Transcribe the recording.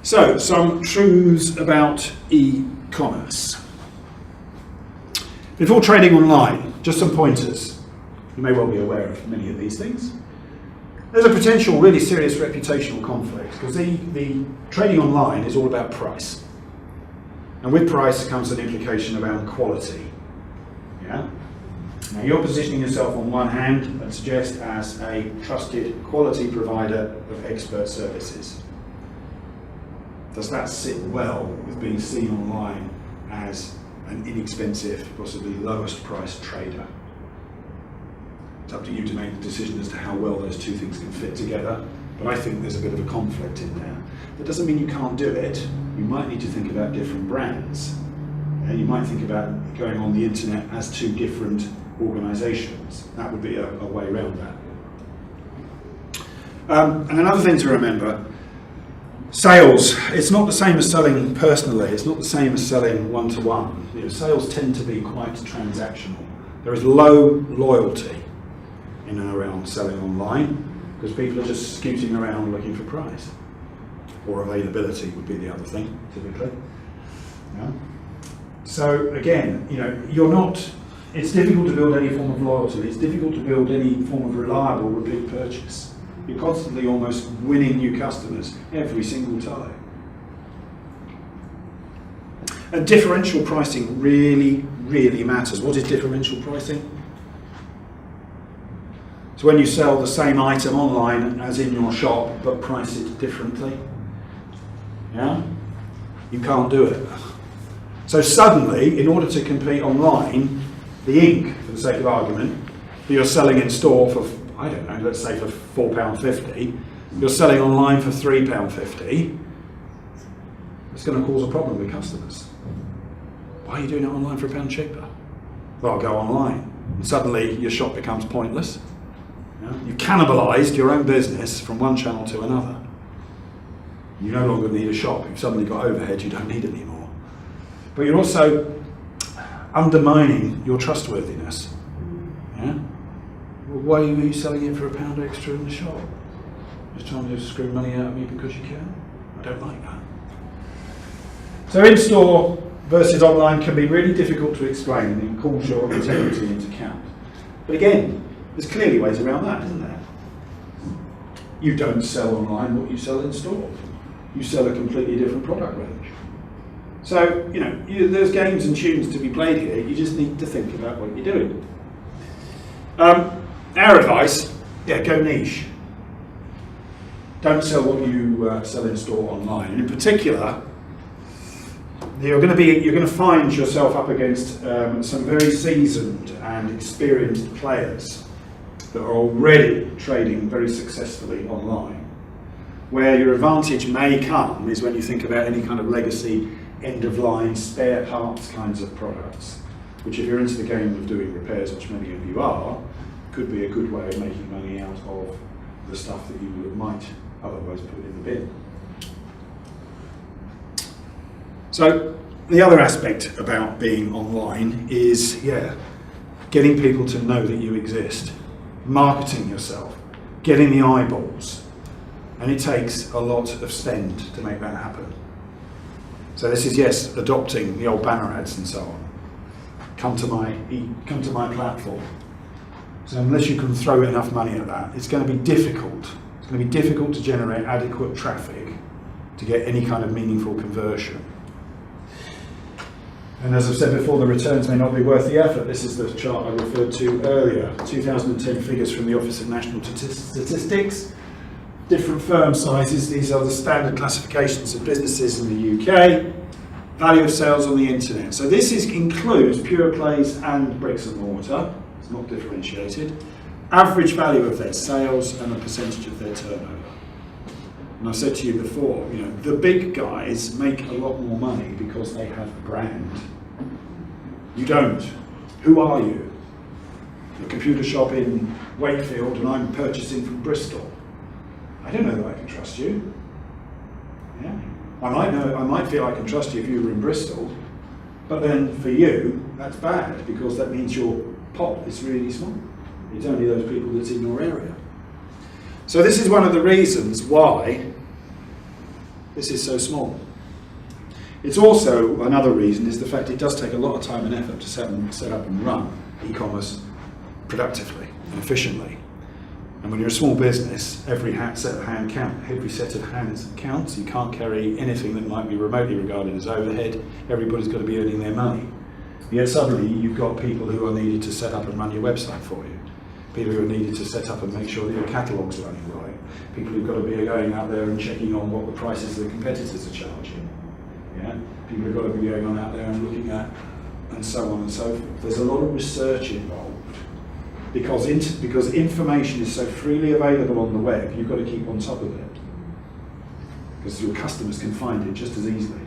So, some truths about e-commerce. Before trading online, just some pointers. You may well be aware of many of these things. There's a potential really serious reputational conflict because the trading online is all about price. And with price comes an implication around quality. Yeah? Now you're positioning yourself on one hand and suggest as a trusted quality provider of expert services. Does that sit well with being seen online as an inexpensive, possibly lowest priced trader? It's up to you to make the decision as to how well those two things can fit together, but I think there's a bit of a conflict in there. That doesn't mean you can't do it. You might need to think about different brands. And you might think about going on the internet as two different organisations. That would be a way around that. And another thing to remember, sales, it's not the same as selling personally, it's not the same as selling one-to-one. You know, sales tend to be quite transactional. There is low loyalty in and around selling online because people are just scooting around looking for price. Or availability would be the other thing, typically. Yeah. So again, you know, it's difficult to build any form of loyalty, it's difficult to build any form of reliable repeat purchase. You're constantly almost winning new customers every single time. And differential pricing really, really matters. What is differential pricing? So when you sell the same item online as in your shop, but price it differently. Yeah? You can't do it. So suddenly, in order to compete online, the ink, for the sake of argument, that you're selling in store for, I don't know, let's say for £4.50, you're selling online for £3.50, it's going to cause a problem with customers. Why are you doing it online for £1 cheaper? Well, I'll go online. And suddenly your shop becomes pointless. Yeah? You've cannibalised your own business from one channel to another. You no longer need a shop. You've suddenly got overhead you don't need anymore. But you're also undermining your trustworthiness. Yeah? Well, why are you selling it for £1 extra in the shop? Just trying to screw money out of me because you can? I don't like that. So in-store versus online can be really difficult to explain and it calls your integrity into account. But again, there's clearly ways around that, isn't there? You don't sell online what you sell in store. You sell a completely different product range. So, you know, there's games and tunes to be played here. You just need to think about what you're doing. Our advice, go niche. Don't sell what you sell in store online. And in particular, you're going to find yourself up against some very seasoned and experienced players that are already trading very successfully online. Where your advantage may come is when you think about any kind of legacy, end-of-line, spare parts kinds of products, which if you're into the game of doing repairs, which many of you are, could be a good way of making money out of the stuff that you might otherwise put in the bin. So the other aspect about being online is, getting people to know that you exist, marketing yourself, getting the eyeballs. And it takes a lot of spend to make that happen. So this is, yes, adopting the old banner ads and so on. Come to my platform. So unless you can throw enough money at that, it's going to be difficult. It's going to be difficult to generate adequate traffic to get any kind of meaningful conversion. And as I've said before, the returns may not be worth the effort. This is the chart I referred to earlier. 2010 figures from the Office of National Statistics. Different firm sizes. These are the standard classifications of businesses in the UK. Value of sales on the internet. So this includes pure plays and bricks and mortar. It's not differentiated. Average value of their sales and the percentage of their turnover. And I've said to you before, you know, the big guys make a lot more money because they have a brand. You don't. Who are you? A computer shop in Wakefield and I'm purchasing from Bristol. I don't know that I can trust you. Yeah. I might feel I can trust you if you were in Bristol, but then for you, that's bad because that means your pot is really small. It's only those people that's in your area. So this is one of the reasons why This is so small. It's also, another reason is the fact it does take a lot of time and effort to set up and run e-commerce productively and efficiently. And when you're a small business, every set of hands counts. You can't carry anything that might be remotely regarded as overhead. Everybody's got to be earning their money. Yet suddenly you've got people who are needed to set up and run your website for you. People who are needed to set up and make sure that your catalogue's running right. People who've got to be going out there and checking on what the prices the competitors are charging. Yeah? People who've got to be going on out there and looking at, and so on and so forth. There's a lot of research involved. Because information is so freely available on the web, you've got to keep on top of it. Because your customers can find it just as easily.